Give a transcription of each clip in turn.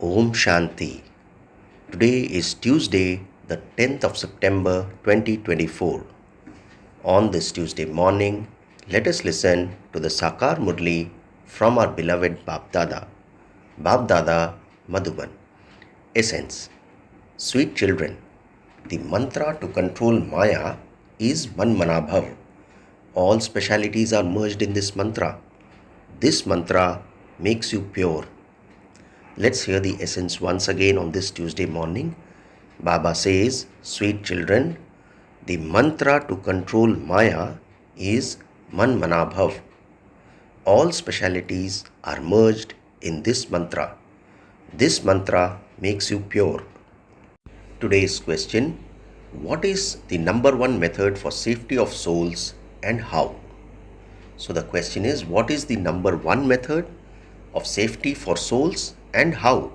Om Shanti. Today is Tuesday, the 10th of September 2024. On this Tuesday morning, let us listen to the Sakar Murli from our beloved Bap Dada Madhuban. Essence. Sweet children, the mantra to control Maya is Man Manabhav. All specialities are merged in this mantra. This mantra makes you pure. Let's hear the essence once again on this Tuesday morning. Baba says, sweet children, the mantra to control Maya is Man Manabhav. All specialities are merged in this mantra. This mantra makes you pure. Today's question, what is the number one method for safety of souls and how? So the question is, what is the number one method of safety for souls and how?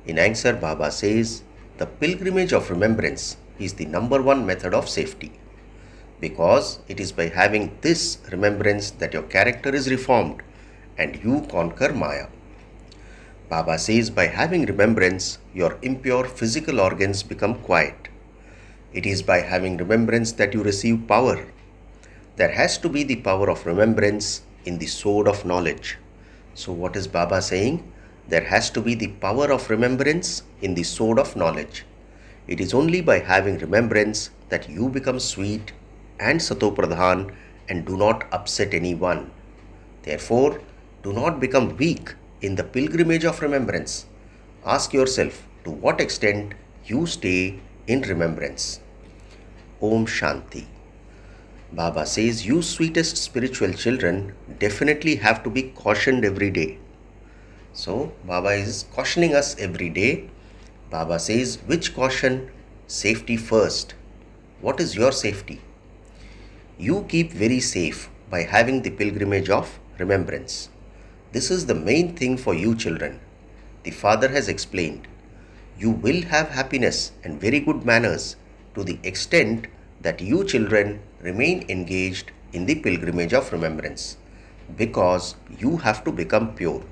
In answer, Baba says, the pilgrimage of remembrance is the number one method of safety, because it is by having this remembrance that your character is reformed and you conquer Maya. Baba says, by having remembrance, your impure physical organs become quiet. It is by having remembrance that you receive power. There has to be the power of remembrance in the sword of knowledge. So what is Baba saying? There has to be the power of remembrance in the sword of knowledge. It is only by having remembrance that you become sweet and satopradhan and do not upset anyone. Therefore, do not become weak in the pilgrimage of remembrance. Ask yourself to what extent you stay in remembrance. Om Shanti. Baba says, you sweetest spiritual children definitely have to be cautioned every day. So, Baba is cautioning us every day. Baba says, which caution? Safety first. What is your safety? You keep very safe by having the pilgrimage of remembrance. This is the main thing for you children. The Father has explained. You will have happiness and very good manners to the extent that you children remain engaged in the pilgrimage of remembrance, because you have to become pure.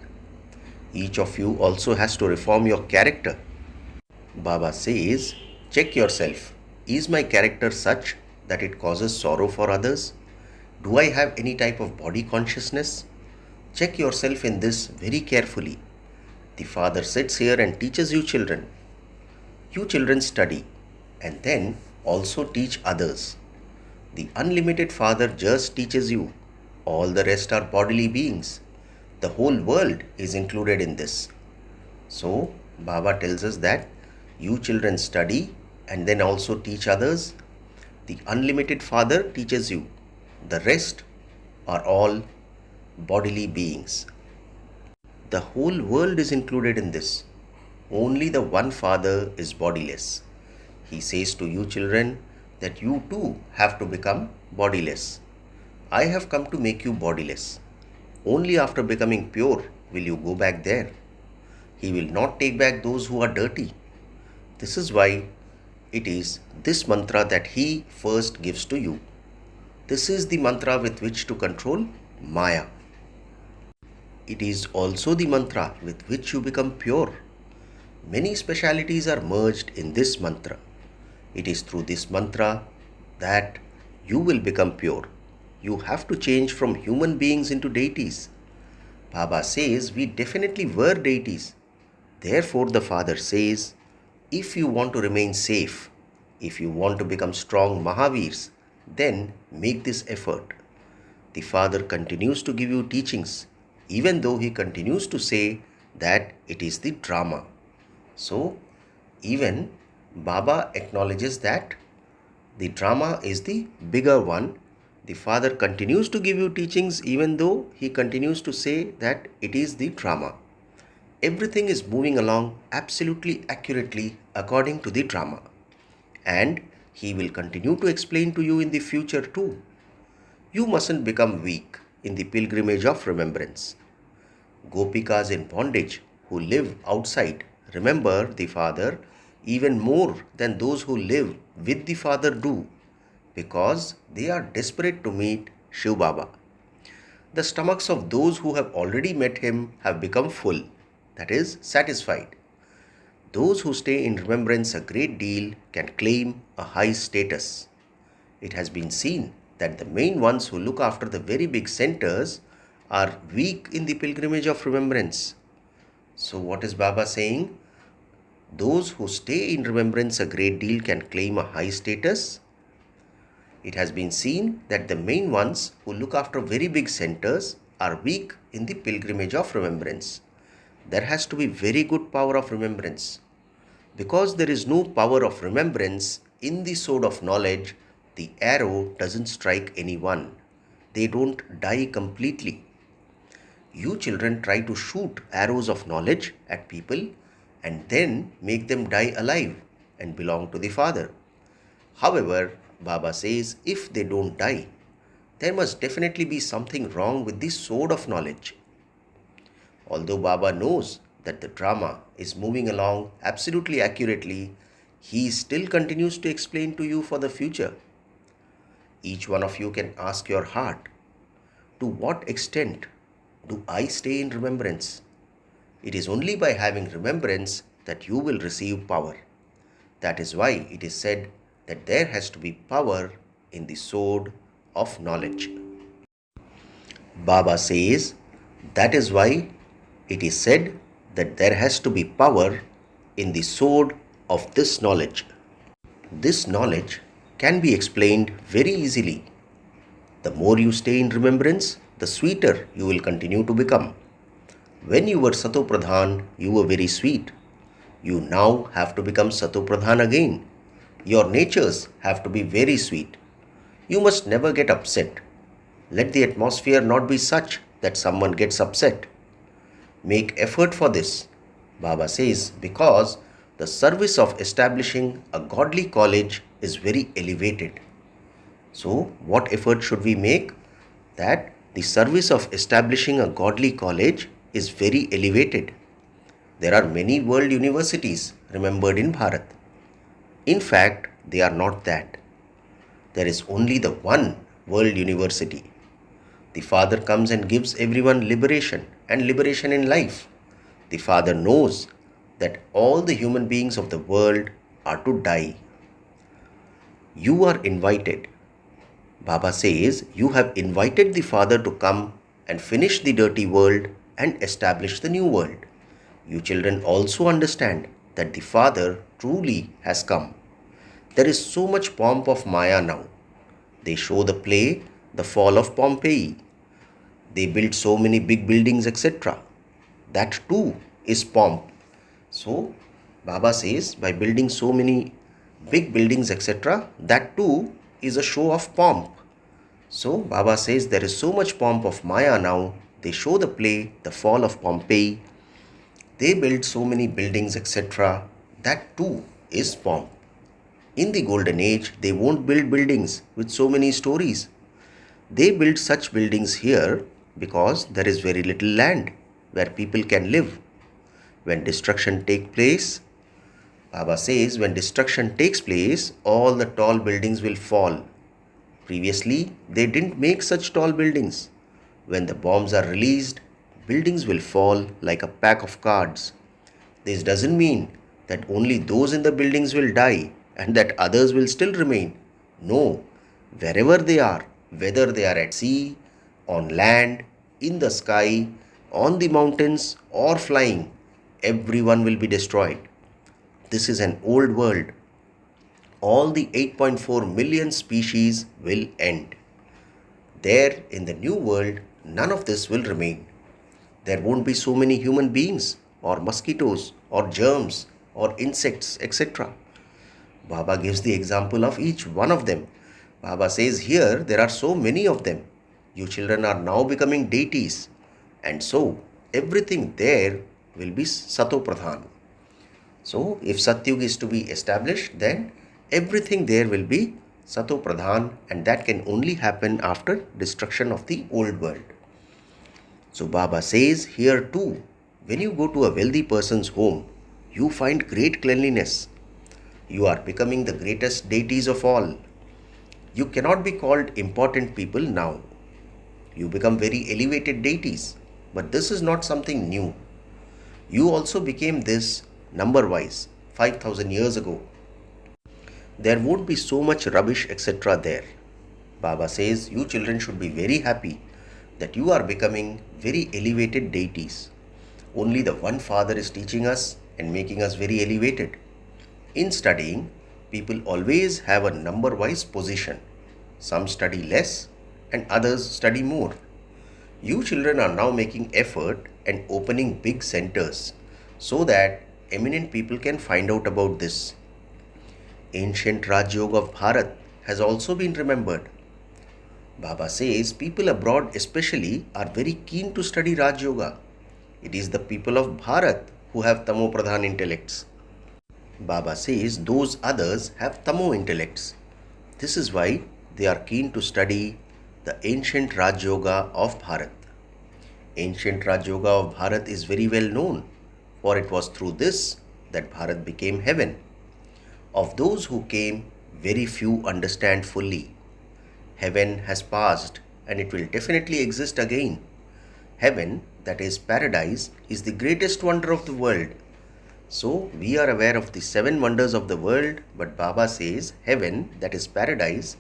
Each of you also has to reform your character. Baba says, check yourself. Is my character such that it causes sorrow for others? Do I have any type of body consciousness? Check yourself in this very carefully. The Father sits here and teaches you children. You children study and then also teach others. The unlimited Father just teaches you. All the rest are bodily beings. The whole world is included in this. So, Baba tells us that you children study and then also teach others. The unlimited Father teaches you. The rest are all bodily beings. The whole world is included in this. Only the one Father is bodiless. He says to you children that you too have to become bodiless. I have come to make you bodiless. Only after becoming pure will you go back there. He will not take back those who are dirty. This is why it is this mantra that He first gives to you. This is the mantra with which to control Maya. It is also the mantra with which you become pure. Many specialities are merged in this mantra. It is through this mantra that you will become pure. You have to change from human beings into deities. Baba says we definitely were deities. Therefore, the Father says, if you want to remain safe, if you want to become strong Mahavirs, then make this effort. The Father continues to give you teachings, even though He continues to say that it is the drama. So, even Baba acknowledges that the drama is the bigger one. The Father continues to give you teachings even though He continues to say that it is the drama. Everything is moving along absolutely accurately according to the drama. And He will continue to explain to you in the future too. You mustn't become weak in the pilgrimage of remembrance. Gopikas in bondage who live outside remember the Father even more than those who live with the Father do, because they are desperate to meet Shiv Baba. The stomachs of those who have already met Him have become full, that is, satisfied. Those who stay in remembrance a great deal can claim a high status. It has been seen that the main ones who look after the very big centers are weak in the pilgrimage of remembrance. So, what is Baba saying? Those who stay in remembrance a great deal can claim a high status. It has been seen that the main ones who look after very big centers are weak in the pilgrimage of remembrance. There has to be very good power of remembrance. Because there is no power of remembrance in the sword of knowledge, the arrow doesn't strike anyone. They don't die completely. You children try to shoot arrows of knowledge at people and then make them die alive and belong to the Father. However, Baba says if they don't die, there must definitely be something wrong with the sword of knowledge. Although Baba knows that the drama is moving along absolutely accurately, he still continues to explain to you for the future. Each one of you can ask your heart, to what extent do I stay in remembrance? It is only by having remembrance that you will receive power. That is why it is said that there has to be power in the sword of knowledge. Baba says that is why it is said that there has to be power in the sword of this knowledge. This knowledge can be explained very easily. The more you stay in remembrance, the sweeter you will continue to become. When you were Sato Pradhan, you were very sweet. You now have to become Sato Pradhan again. Your natures have to be very sweet. You must never get upset. Let the atmosphere not be such that someone gets upset. Make effort for this, Baba says, because the service of establishing a godly college is very elevated. So, what effort should we make? That the service of establishing a godly college is very elevated. There are many world universities remembered in Bharat. In fact, they are not that. There is only the one world university. The Father comes and gives everyone liberation and liberation in life. The Father knows that all the human beings of the world are to die. You are invited. Baba says you have invited the Father to come and finish the dirty world and establish the new world. You children also understand that the Father truly has come. There is so much pomp of Maya now. They show the play, The Fall of Pompeii. They build so many big buildings, etc. That too is pomp. So, Baba says by building so many big buildings, etc., that too is a show of pomp. So, Baba says there is so much pomp of Maya now. They show the play, The Fall of Pompeii. They build so many buildings, etc. That too is pomp. In the golden age, they won't build buildings with so many stories. They build such buildings here because there is very little land where people can live. When destruction takes place, Baba says when destruction takes place, all the tall buildings will fall. Previously, they didn't make such tall buildings. When the bombs are released, buildings will fall like a pack of cards. This doesn't mean that only those in the buildings will die and that others will still remain. No, wherever they are, whether they are at sea, on land, in the sky, on the mountains or flying, everyone will be destroyed. This is an old world. All the 8.4 million species will end. There in the new world, none of this will remain. There won't be so many human beings or mosquitoes or germs or insects, etc. Baba gives the example of each one of them. Baba says here there are so many of them. You children are now becoming deities. And so everything there will be Sato Pradhan. So if Satyug is to be established, then everything there will be Sato Pradhan, and that can only happen after destruction of the old world. So Baba says here too, when you go to a wealthy person's home, you find great cleanliness. You are becoming the greatest deities of all. You cannot be called important people now. You become very elevated deities. But this is not something new. You also became this number wise, 5000 years ago, there won't be so much rubbish, etc. there. Baba says you children should be very happy that you are becoming very elevated deities. Only the one Father is teaching us and making us very elevated. In studying, people always have a number wise position. Some study less and others study more. You children are now making effort and opening big centers so that eminent people can find out about this. Ancient Raj Yoga of Bharat has also been remembered. Baba says people abroad especially are very keen to study Raj Yoga. It is the people of Bharat who have Tamo Pradhan intellects. Baba says those others have Tamo intellects. This is why they are keen to study the ancient Raj Yoga of Bharat. Ancient Raj Yoga of Bharat is very well known, for it was through this that Bharat became heaven. Of those who came, very few understand fully. Heaven has passed and it will definitely exist again. Heaven, that is paradise, is the greatest wonder of the world. So we are aware of the 7 wonders of the world, but Baba says heaven, that is paradise,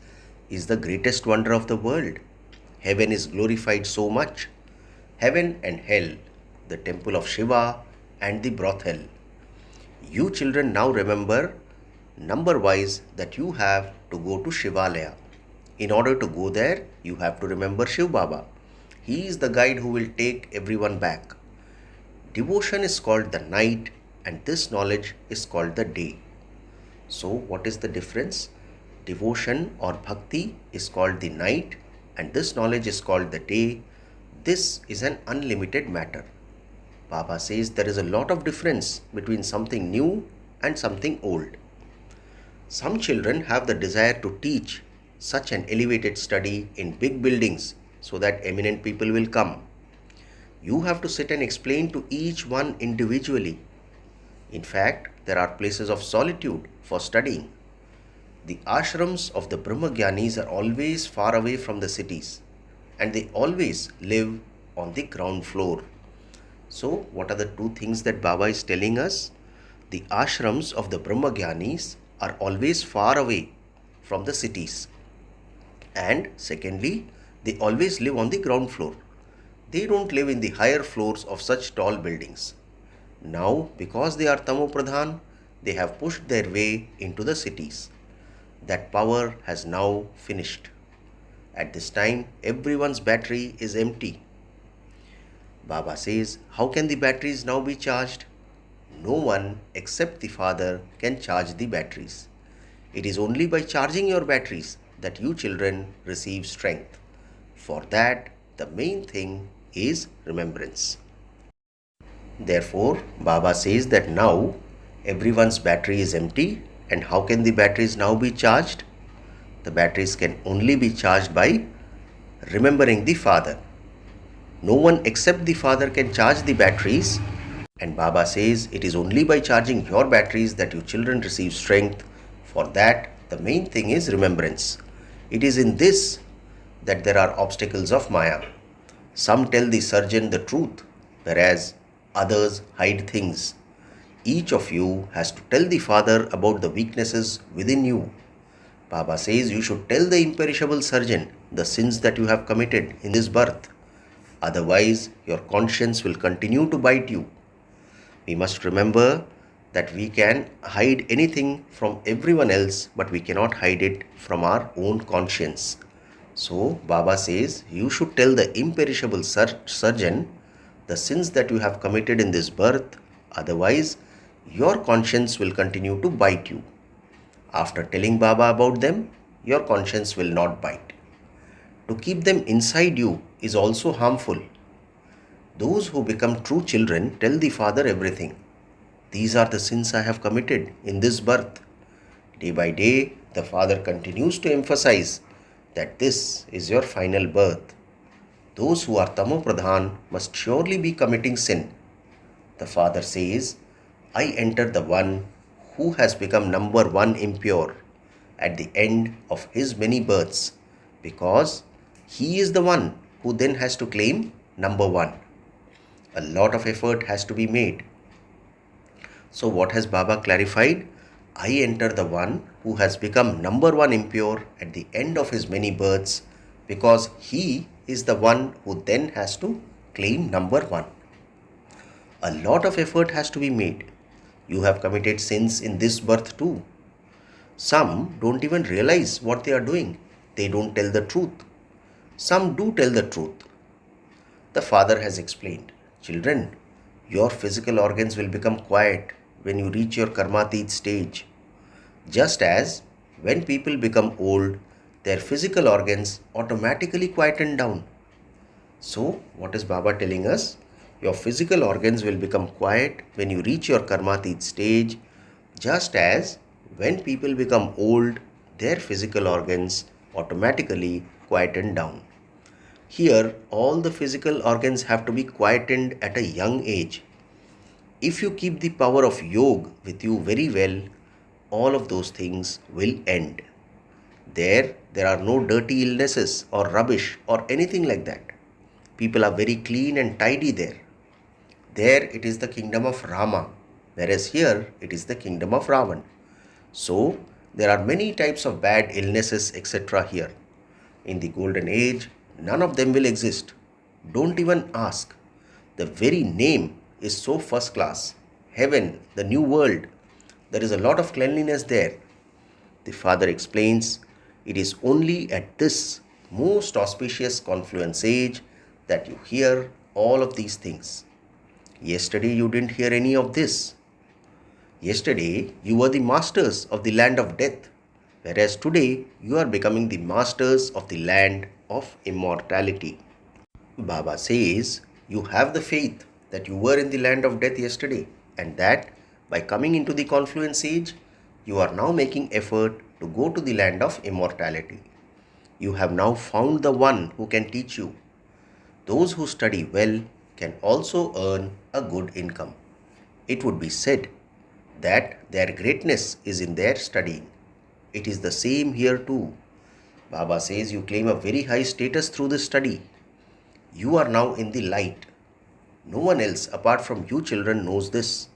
is the greatest wonder of the world. Heaven is glorified so much. Heaven and hell, the temple of Shiva and the brothel. You children now remember number wise that you have to go to Shivalaya. In order to go there, you have to remember Shiv Baba. He is the guide who will take everyone back. Devotion is called the night and this knowledge is called the day. So what is the difference? Devotion or bhakti is called the night and this knowledge is called the day. This is an unlimited matter. Baba says there is a lot of difference between something new and something old. Some children have the desire to teach such an elevated study in big buildings so that eminent people will come. You have to sit and explain to each one individually. In fact, there are places of solitude for studying. The ashrams of the Brahmagyanis are always far away from the cities and they always live on the ground floor. So, what are the two things that Baba is telling us? The ashrams of the Brahmagyanis are always far away from the cities. And secondly, they always live on the ground floor. They don't live in the higher floors of such tall buildings. Now, because they are Tamo Pradhan, they have pushed their way into the cities. That power has now finished. At this time, everyone's battery is empty. Baba says, how can the batteries now be charged? No one except the Father can charge the batteries. It is only by charging your batteries that you children receive strength. For that, the main thing is remembrance. Therefore, Baba says that now everyone's battery is empty and how can the batteries now be charged? The batteries can only be charged by remembering the Father. No one except the Father can charge the batteries and Baba says it is only by charging your batteries that you children receive strength. For that, the main thing is remembrance. It is in this that there are obstacles of Maya. Some tell the surgeon the truth, whereas others hide things. Each of you has to tell the Father about the weaknesses within you. Baba says you should tell the imperishable surgeon the sins that you have committed in this birth. Otherwise, your conscience will continue to bite you. We must remember that we can hide anything from everyone else, but we cannot hide it from our own conscience. So, Baba says you should tell the imperishable surgeon the sins that you have committed in this birth. Otherwise, your conscience will continue to bite you. After telling Baba about them, your conscience will not bite. To keep them inside you is also harmful. Those who become true children tell the Father everything. These are the sins I have committed in this birth. Day by day, the Father continues to emphasize that this is your final birth. Those who are Tamo Pradhan must surely be committing sin. The Father says, I enter the one who has become number 1 impure at the end of his many births, because he is the one who then has to claim number 1. A lot of effort has to be made. So what has Baba clarified? I enter the one who has become number one impure at the end of his many births, because he is the one who then has to claim number one. A lot of effort has to be made. You have committed sins in this birth too. Some don't even realize what they are doing. They don't tell the truth. Some do tell the truth. The father has explained, children, your physical organs will become quiet when you reach your karmatit stage. Just as when people become old, their physical organs automatically quieten down. So, what is Baba telling us? Your physical organs will become quiet when you reach your karmatit stage, just as when people become old, their physical organs automatically quieten down. Here, all the physical organs have to be quietened at a young age. If you keep the power of yoga with you very well, all of those things will end. There are no dirty illnesses or rubbish or anything like that. People are very clean and tidy there. There it is the kingdom of Rama, whereas here it is the kingdom of Ravan. So, there are many types of bad illnesses, etc. here. In the golden age, none of them will exist. Don't even ask. The very name is so first class. Heaven, the new world. There is a lot of cleanliness there. The father explains, it is only at this most auspicious confluence age that you hear all of these things. Yesterday you didn't hear any of this. Yesterday you were the masters of the land of death, whereas today you are becoming the masters of the land of immortality. Baba says you have the faith that you were in the land of death yesterday, and that by coming into the confluence age, you are now making effort to go to the land of immortality. You have now found the one who can teach you. Those who study well can also earn a good income. It would be said that their greatness is in their studying. It is the same here too. Baba says you claim a very high status through this study. You are now in the light. No one else apart from you children knows this.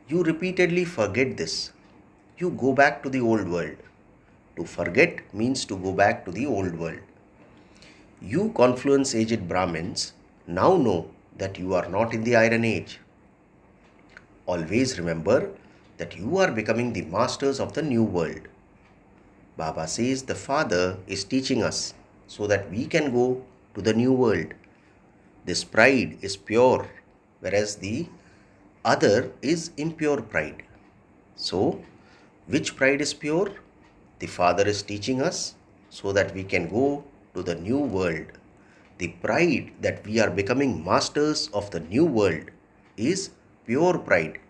You repeatedly forget this. You go back to the old world. To forget means to go back to the old world. You confluence aged Brahmins now know that you are not in the iron age. Always remember that you are becoming the masters of the new world. Baba says the Father is teaching us so that we can go to the new world. This pride is pure, whereas the other is impure pride. So, which pride is pure? The Father is teaching us so that we can go to the new world. The pride that we are becoming masters of the new world is pure pride.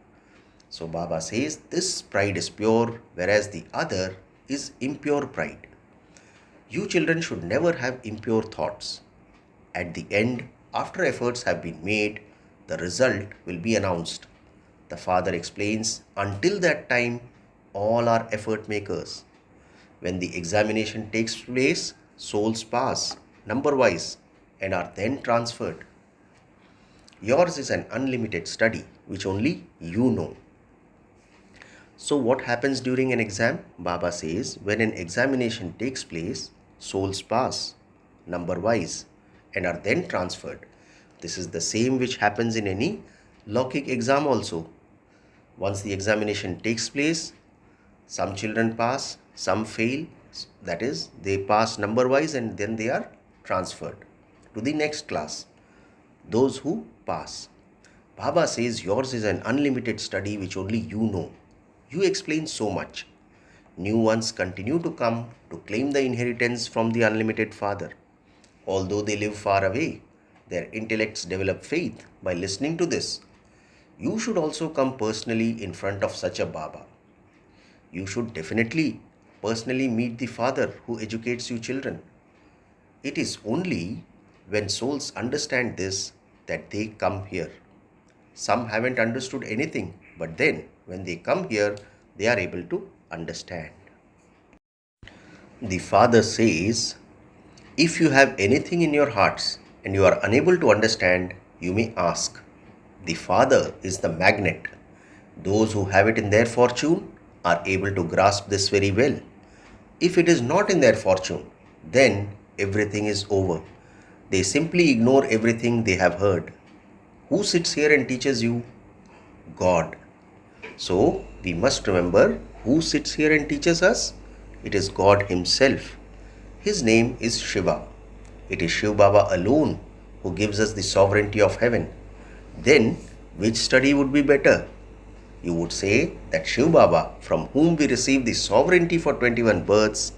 So Baba says this pride is pure, whereas the other is impure pride. You children should never have impure thoughts. At the end, after efforts have been made, the result will be announced. The Father explains, until that time, all are effort makers. When the examination takes place, souls pass, number-wise, and are then transferred. Yours is an unlimited study, which only you know. So what happens during an exam? Baba says, when an examination takes place, souls pass, number-wise, and are then transferred. This is the same which happens in any Lokik exam also. Once the examination takes place, some children pass, some fail, that is, they pass number-wise and then they are transferred to the next class. Those who pass. Baba says yours is an unlimited study which only you know. You explain so much. New ones continue to come to claim the inheritance from the unlimited Father. Although they live far away, their intellects develop faith by listening to this. You should also come personally in front of such a Baba. You should definitely personally meet the Father who educates you children. It is only when souls understand this that they come here. Some haven't understood anything, but then when they come here, they are able to understand. The Father says, if you have anything in your hearts and you are unable to understand, you may ask. The Father is the magnet. Those who have it in their fortune are able to grasp this very well. If it is not in their fortune, then everything is over. They simply ignore everything they have heard. Who sits here and teaches you? God. So we must remember who sits here and teaches us? It is God Himself. His name is Shiva. It is Shiv Baba alone who gives us the sovereignty of heaven. Then which study would be better? You would say that Shiv Baba, from whom we receive the sovereignty for 21 births,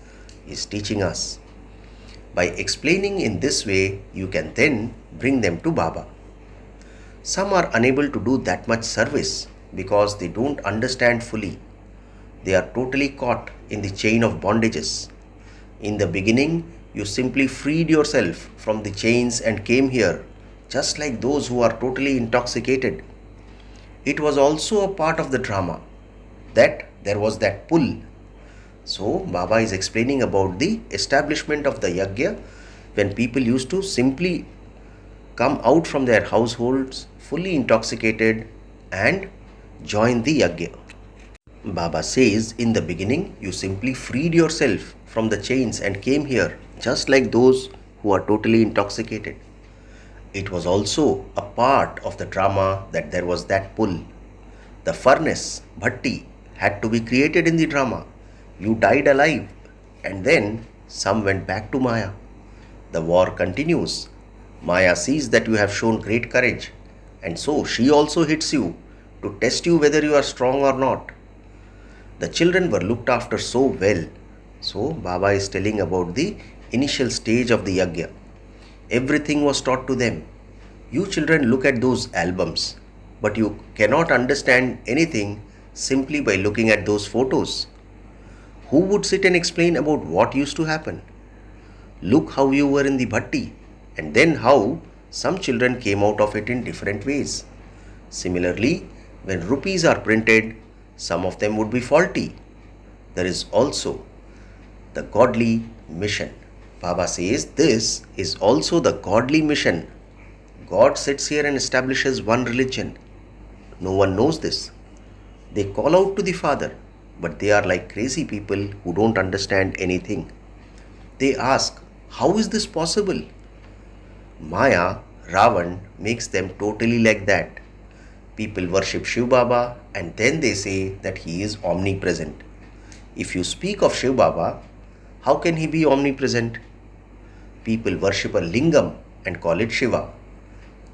is teaching us. By explaining in this way, you can then bring them to Baba. Some are unable to do that much service because they don't understand fully. They are totally caught in the chain of bondages. In the beginning, you simply freed yourself from the chains and came here, just like those who are totally intoxicated. It was also a part of the drama that there was that pull. So Baba is explaining about the establishment of the yajna when people used to simply come out from their households fully intoxicated and join the yajna. Baba says in the beginning you simply freed yourself from the chains and came here just like those who are totally intoxicated. It was also a part of the drama that there was that pull. The furnace, bhatti, had to be created in the drama. You died alive and then some went back to Maya. The war continues. Maya sees that you have shown great courage and so she also hits you to test you whether you are strong or not. The children were looked after so well. So Baba is telling about the initial stage of the yajna. Everything was taught to them. You children look at those albums, but you cannot understand anything simply by looking at those photos. Who would sit and explain about what used to happen? Look how you were in the bhatti and then how some children came out of it in different ways. Similarly, when rupees are printed, some of them would be faulty. There is also the godly mission. Baba says this is also the godly mission. God sits here and establishes one religion. No one knows this. They call out to the Father, but they are like crazy people who don't understand anything. They ask, how is this possible? Maya, Ravan, makes them totally like that. People worship Shiv Baba and then they say that he is omnipresent. If you speak of Shiv Baba, how can he be omnipresent? People worship a lingam and call it Shiva.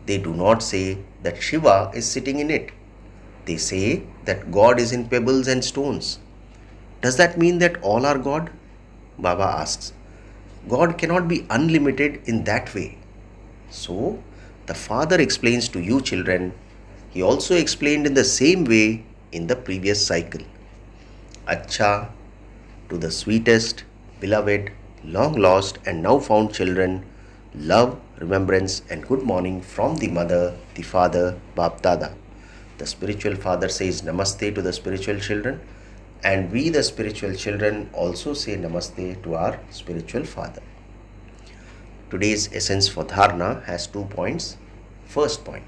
They do not say that Shiva is sitting in it. They say that God is in pebbles and stones. Does that mean that all are God? Baba asks. God cannot be unlimited in that way. So, the Father explains to you children. He also explained in the same way in the previous cycle. Acha, to the sweetest, beloved, long lost and now found children, love, remembrance and good morning from the mother, the father, Bap Dada. The spiritual father says namaste to the spiritual children and we the spiritual children also say namaste to our spiritual father. Today's essence for dharana has 2 points. First point,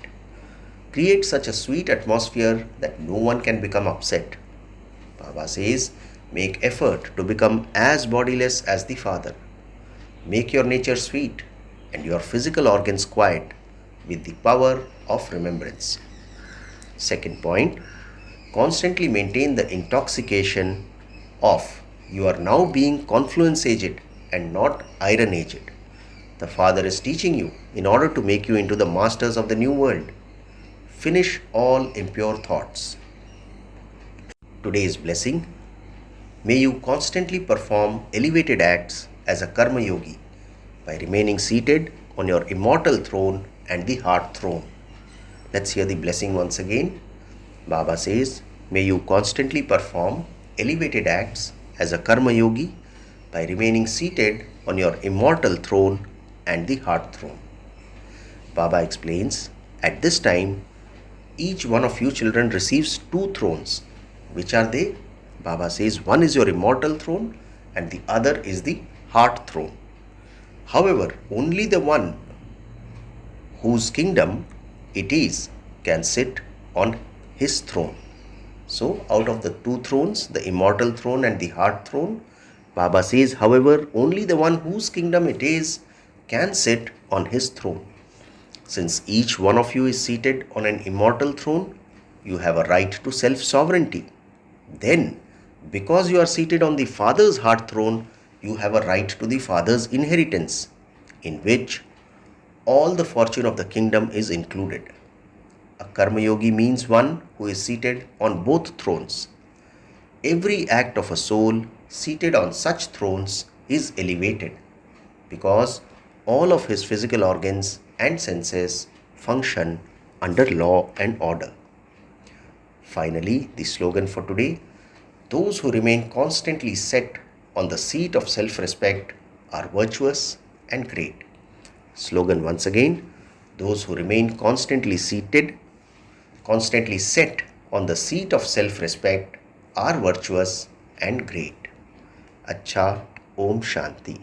create such a sweet atmosphere that no one can become upset. Baba says, make effort to become as bodiless as the Father. Make your nature sweet and your physical organs quiet with the power of remembrance. Second point, constantly maintain the intoxication of you are now being confluence aged and not iron aged. The Father is teaching you in order to make you into the masters of the new world. Finish all impure thoughts. Today's blessing, may you constantly perform elevated acts as a karma yogi by remaining seated on your immortal throne and the heart throne. Let's hear the blessing once again. Baba says, may you constantly perform elevated acts as a karma yogi by remaining seated on your immortal throne and the heart throne. Baba explains, at this time, each one of you children receives 2 thrones. Which are they? Baba says, one is your immortal throne and the other is the heart throne. However, only the one whose kingdom it is can sit on his throne. So, out of the two thrones, the immortal throne and the heart throne, Baba says, however, only the one whose kingdom it is can sit on his throne. Since each one of you is seated on an immortal throne, you have a right to self sovereignty. Then, because you are seated on the Father's heart throne, you have a right to the Father's inheritance, in which all the fortune of the kingdom is included. A Karma Yogi means one who is seated on both thrones. Every act of a soul seated on such thrones is elevated because all of his physical organs and senses function under law and order. Finally, the slogan for today: those who remain constantly set on the seat of self respect are virtuous and great. Slogan once again: those who remain constantly set on the seat of self respect are virtuous and great. अच्छा, ओम शांति.